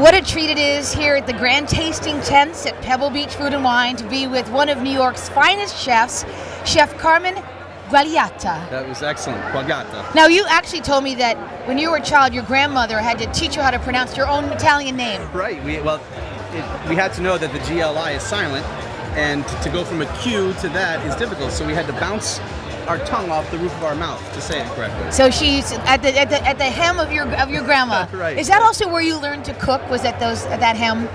What a treat it is here at the Grand Tasting Tents at Pebble Beach Food and Wine to be with one of New York's finest chefs, Chef Carmen Quagliata. That was excellent, Quagliata. Now, you actually told me that when you were a child, your grandmother had to teach you how to pronounce your own Italian name. Right. We had to know that the GLI is silent, and to go from a Q to that is difficult. So we had to bounce our tongue off the roof of our mouth to say it correctly. So she's at the hem of your grandma. Right. Is that also where you learned to cook? Was at that hem?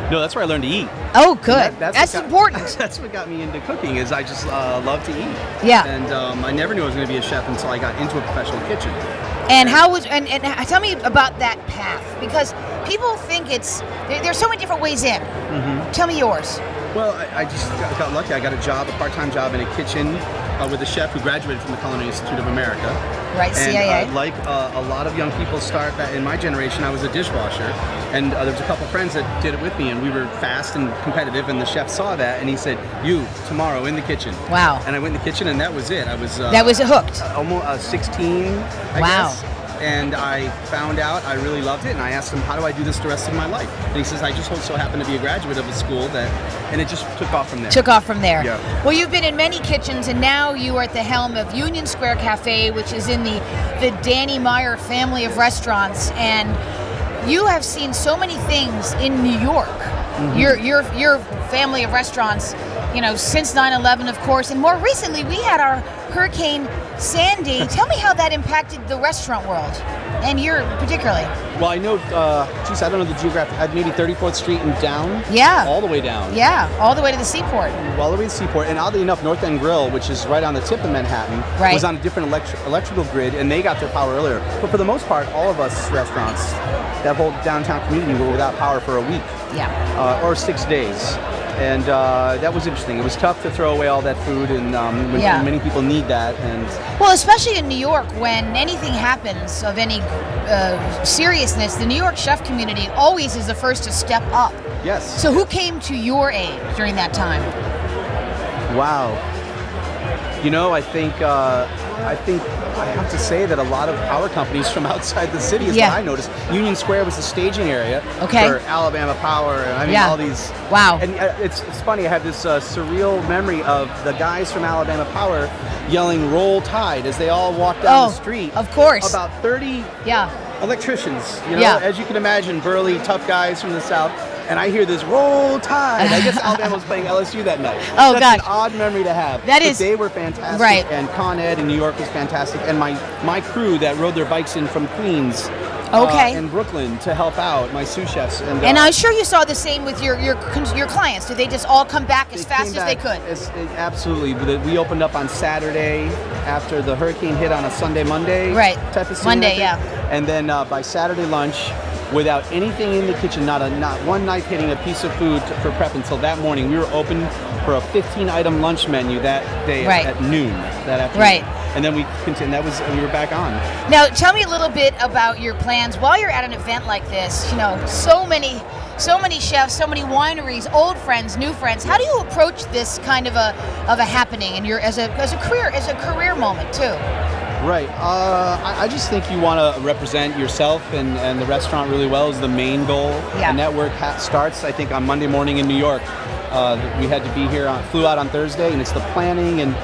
No, that's where I learned to eat. Oh, good. That's important. That's what got me into cooking. Is I just love to eat. Yeah. And I never knew I was going to be a chef until I got into a professional kitchen. And tell me about that path, because people think there's so many different ways in. Mm-hmm. Tell me yours. Well, I just got lucky. I got a part-time job in a kitchen with a chef who graduated from the Culinary Institute of America. Right, CIA. And like a lot of young people start that in my generation, I was a dishwasher. And there was a couple friends that did it with me, and we were fast and competitive, and the chef saw that, and he said, "You, tomorrow, in the kitchen." Wow. And I went in the kitchen, and that was it. I was... that was hooked. Almost 16, I guess. And I found out I really loved it, and I asked him, how do I do this the rest of my life? And he says, I just so happen to be a graduate of a school and it just took off from there. Took off from there. Yeah. Well, you've been in many kitchens, and now you are at the helm of Union Square Cafe, which is in the Danny Meyer family of restaurants, and you have seen so many things in New York. Mm-hmm. Your family of restaurants, since 9/11, of course, and more recently we had our Hurricane Sandy. Tell me how that impacted the restaurant world, and your particularly. Well, I know, I don't know the geographic, maybe 34th Street and down? Yeah. All the way down. Yeah, all the way to the seaport. All the way to the seaport, and oddly enough, North End Grill, which is right on the tip of Manhattan, was on a different electrical grid, and they got their power earlier. But for the most part, all of us restaurants, that whole downtown community, were without power for a week. Yeah. Or 6 days. And that was interesting. It was tough to throw away all that food, and when many people need that. And well, especially in New York, when anything happens of any seriousness, the New York chef community always is the first to step up. Yes. So who came to your aid during that time? Wow. I think I have to say that a lot of power companies from outside the city is what I noticed. Union Square was the staging area for Alabama Power, and all these. Wow. And it's funny, I have this surreal memory of the guys from Alabama Power yelling "Roll Tide" as they all walked down the street. Of course. About 30 electricians, as you can imagine, burly, tough guys from the South. And I hear this "Roll Tide." I guess Alabama was playing LSU that night. Oh, That's an odd memory to have. That is. They were fantastic. Right. And Con Ed in New York was fantastic. And my crew that rode their bikes in from Queens and Brooklyn to help out, my sous chefs. And I'm sure you saw the same with your clients. Did they just all come back as fast as they could? Absolutely. We opened up on Saturday after the hurricane hit on a Sunday, Monday type of scene. Monday, yeah. And then by Saturday lunch, without anything in the kitchen, not one knife hitting a piece of food for prep until that morning. We were open for a 15-item lunch menu that day at noon that afternoon. Right. And then we continued. We were back on. Now, tell me a little bit about your plans while you're at an event like this. So many chefs, so many wineries, old friends, new friends. How do you approach this kind of a happening and as a career moment too? Right. I just think you want to represent yourself and the restaurant really well is the main goal. Yeah. And that work starts, I think, on Monday morning in New York. We had to be here, flew out on Thursday, and it's the planning. And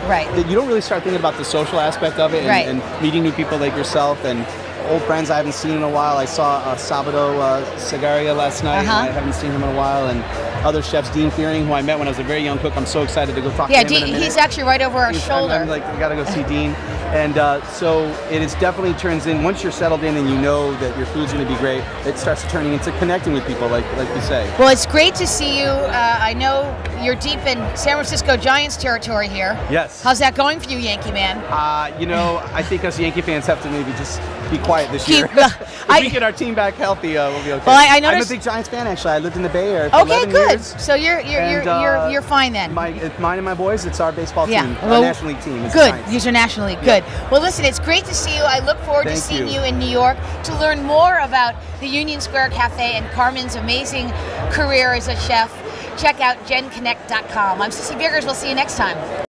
you don't really start thinking about the social aspect of it and meeting new people like yourself and old friends I haven't seen in a while. I saw Sabato Segaria last night, and I haven't seen him in a while. And other chefs, Dean Fearing, who I met when I was a very young cook. I'm so excited to go talk to him in a minute. He's actually right over our shoulder. I'm like, we got to go see Dean. And so it definitely turns in, once you're settled in and you know that your food's going to be great, it starts turning into connecting with people, like you say. Well, it's great to see you. I know you're deep in San Francisco Giants territory here. Yes. How's that going for you, Yankee man? I think us Yankee fans have to maybe just be quiet this year. If we get our team back healthy, we'll be okay. Well, I noticed. I'm a big Giants fan, actually. I lived in the Bay Area for 11 good. years. So you're fine then. It's mine and my boys. It's our baseball team, our National League team. Good. These are National League. Good. Well, listen, it's great to see you. I look forward to seeing you in New York to learn more about the Union Square Cafe and Carmen's amazing career as a chef. Check out genConnect.com. I'm Sissy Biggers. We'll see you next time.